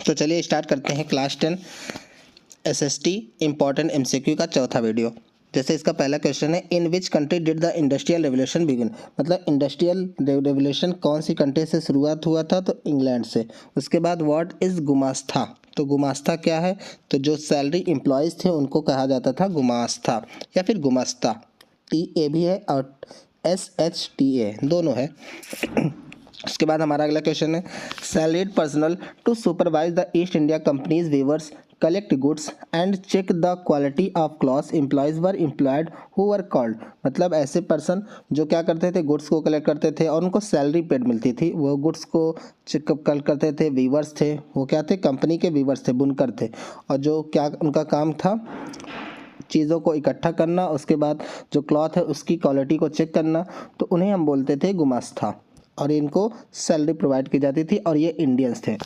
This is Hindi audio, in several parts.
तो चलिए स्टार्ट करते हैं क्लास 10 SST इम्पॉर्टेंट MCQ का चौथा वीडियो। जैसे इसका पहला क्वेश्चन है, in which country did the industrial revolution begin, मतलब इंडस्ट्रियल रेवोल्यूशन कौन सी कंट्री से शुरुआत हुआ था, तो इंग्लैंड से। उसके बाद व्हाट इज गुमास्ता, तो गुमास्ता क्या है, तो जो सैलरी एम्प्लॉयज़ थे उनको कहा जाता था गुमास्ता या फिर गुमास्ता। TA भी है और SHTA दोनों है। उसके बाद हमारा अगला क्वेश्चन है, salaried personal to supervise the East India company's weavers collect goods and check the quality of cloth employees were employed who were called, मतलब ऐसे पर्सन जो क्या करते थे, गुड्स को कलेक्ट करते थे और उनको सैलरी पेड मिलती थी। वो गुड्स को चेकअप करते थे, वीवर्स थे, वो क्या थे, कंपनी के वीवर्स थे, बुनकर थे। और जो क्या उनका काम था, चीज़ों को इकट्ठा करना, उसके बाद जो क्लॉथ है उसकी क्वालिटी को चेक करना, तो उन्हें हम बोलते थे गुमास्ता और इनको सैलरी प्रोवाइड की जाती थी और ये इंडियंस थे।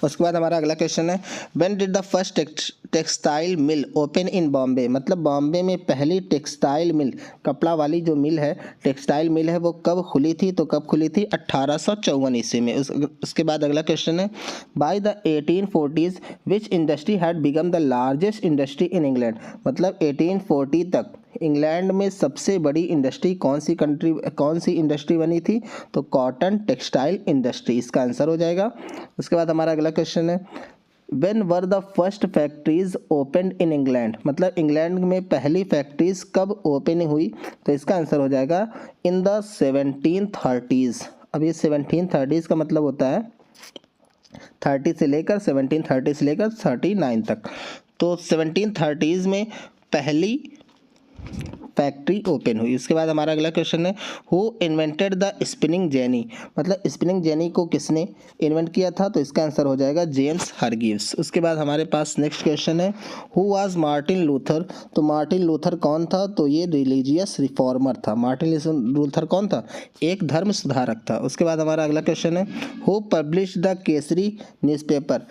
उसके बाद हमारा अगला क्वेश्चन है, when did the first textile mill open in Bombay, मतलब बॉम्बे में पहली टेक्सटाइल मिल, कपड़ा वाली जो मिल है, टेक्सटाइल मिल है, वो कब खुली थी, तो कब खुली थी, 1854 ईस्वी में। उसके बाद अगला क्वेश्चन है, by the 1840s which industry had become the largest industry in England, मतलब 1840 तक इंग्लैंड में सबसे बड़ी इंडस्ट्री कौन सी इंडस्ट्री बनी थी, तो कॉटन टेक्सटाइल इंडस्ट्री, इसका आंसर हो जाएगा। उसके बाद हमारा अगला क्वेश्चन है, when were the first factories opened in England, मतलब इंग्लैंड में पहली फैक्ट्रीज कब ओपन हुई, तो इसका आंसर हो जाएगा इन द 1730s। अब ये 1730s का मतलब होता है 1730 से लेकर 39 तक, तो 1730s में पहली फैक्ट्री ओपन हुई। उसके बाद हमारा अगला क्वेश्चन है, who invented the spinning jenny, मतलब स्पिनिंग जेनी को किसने इन्वेंट किया था, तो इसका आंसर हो जाएगा जेम्स हरगिव्स। उसके बाद हमारे पास नेक्स्ट क्वेश्चन है, हु वाज मार्टिन लूथर, तो मार्टिन लूथर कौन था, तो ये रिलीजियस रिफॉर्मर था। मार्टिन लूथर कौन था, एक धर्म सुधारक था। उसके बाद हमारा अगला क्वेश्चन है, who publish the Kesari newspaper,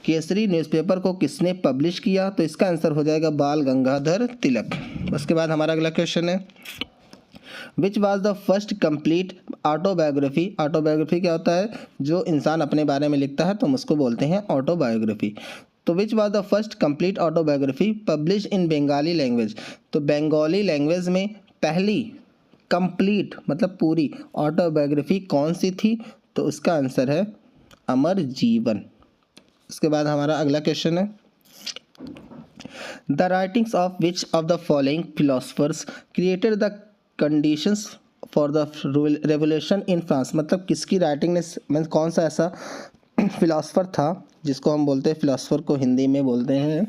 Kesari newspaper को किसने पब्लिश किया, तो इसका आंसर हो जाएगा बाल गंगाधर तिलक। उसके बाद हमारा अगला क्वेश्चन है, which was the first complete autobiography, autobiography क्या होता है, जो इंसान अपने बारे में लिखता है तो हम उसको बोलते हैं ऑटोबायोग्राफी। तो which was the first complete autobiography publish in Bengali language, तो बंगाली लैंग्वेज में पहली कंप्लीट मतलब पूरी ऑटोबायोग्राफी कौन सी थी, तो उसका आंसर है अमर जीवन। उसके बाद हमारा अगला क्वेश्चन है, the writings of which of the following philosophers created the conditions for the revolution in France, मतलब किसकी राइटिंग ने, मीन्स कौन सा ऐसा फिलोसफर था जिसको हम बोलते हैं, फिलोसफर को हिंदी में बोलते हैं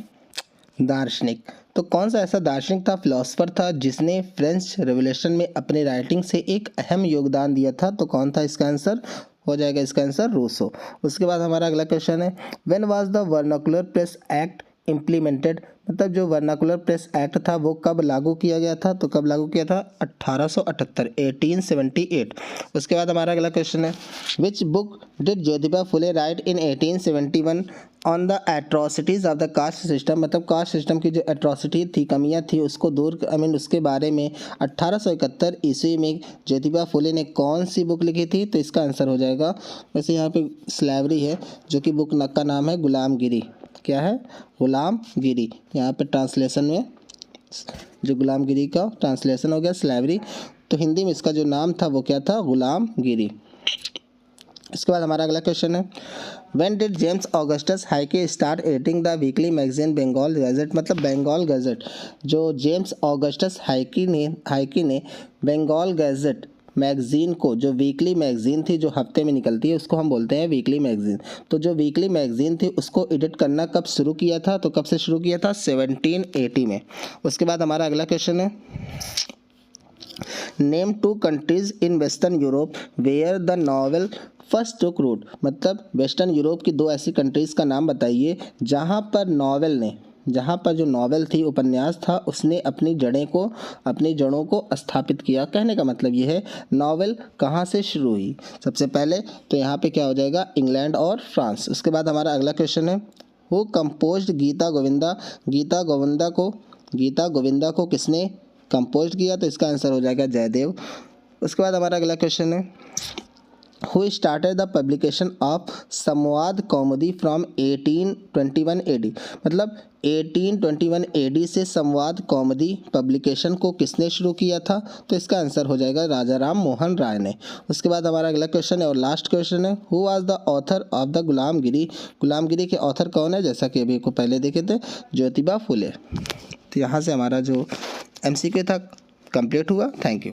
दार्शनिक, तो कौन सा ऐसा दार्शनिक था, फिलोसफर था जिसने फ्रेंच रेवोल्यूशन में अपने राइटिंग से एक अहम योगदान दिया था, तो कौन था, इसका आंसर हो जाएगा इसका आंसर रूसो। उसके बाद हमारा अगला क्वेश्चन है, when was the vernacular press act implemented, मतलब जो वर्नाकुलर प्रेस एक्ट था वो कब लागू किया गया था, तो कब लागू किया था, 1878 1878। उसके बाद हमारा अगला क्वेश्चन है, which book did Jyotiba Phule right in 1871 on the atrocities of the caste system, मतलब कास्ट सिस्टम की जो एट्रोसिटी थी, कमियां थी, उसको दूर उसके बारे में 1871 ईस्वी में ज्योतिबा फुले ने कौन सी बुक लिखी थी, तो इसका आंसर हो जाएगा, वैसे यहाँ पे स्लेवरी है, जो कि बुक का नाम है गुलामगिरी, क्या है, गुलामगिरी। यहाँ पे ट्रांसलेशन में जो गुलामगिरी का ट्रांसलेशन हो गया स्लेवरी, तो हिंदी में इसका जो नाम था वो क्या था, गुलामगिरी। इसके बाद हमारा अगला क्वेश्चन है, when did James Augustus Hicky start editing the weekly magazine Bengal gazette, मतलब बंगाल गैजेट, जो जेम्स ऑगस्टस हाइकी ने बंगाल गैजेट मैगजीन को, जो वीकली मैगजीन थी जो हफ्ते में निकलती है उसको हम बोलते हैं वीकली मैगजीन, तो जो वीकली मैगजीन थी उसको एडिट करना कब शुरू किया था, तो कब से शुरू किया था, 1780 में। उसके बाद हमारा अगला क्वेश्चन है, name 2 countries in western Europe where the novel first took root, मतलब वेस्टर्न यूरोप की 2 ऐसी कंट्रीज़ का नाम बताइए जहाँ पर जो नॉवेल थी, उपन्यास था, उसने अपनी जड़ों को स्थापित किया। कहने का मतलब ये है नॉवेल कहाँ से शुरू हुई, सबसे पहले तो यहाँ पे क्या हो जाएगा, इंग्लैंड और फ्रांस। उसके बाद हमारा अगला क्वेश्चन है, हु कंपोज्ड गीता गोविंदा को किसने कंपोज किया, तो इसका आंसर हो जाएगा जयदेव। उसके बाद हमारा अगला क्वेश्चन है, who started the publication of संवाद कौमुदी फ्रॉम 1821 AD। मतलब 1821 AD से संवाद कौमुदी पब्लिकेशन को किसने शुरू किया था? तो इसका आंसर हो जाएगा राजा राम मोहन राय ने। उसके बाद हमारा अगला क्वेश्चन है और लास्ट क्वेश्चन है, who was the author of the गुलामगिरी। गुलामगिरी के ऑथर कौन है? जैसा कि अभी को पहले देखे थे, ज्योतिबा फुले। तो यहाँ से हमारा जो MCQ था कंप्लीट हुआ। Thank you.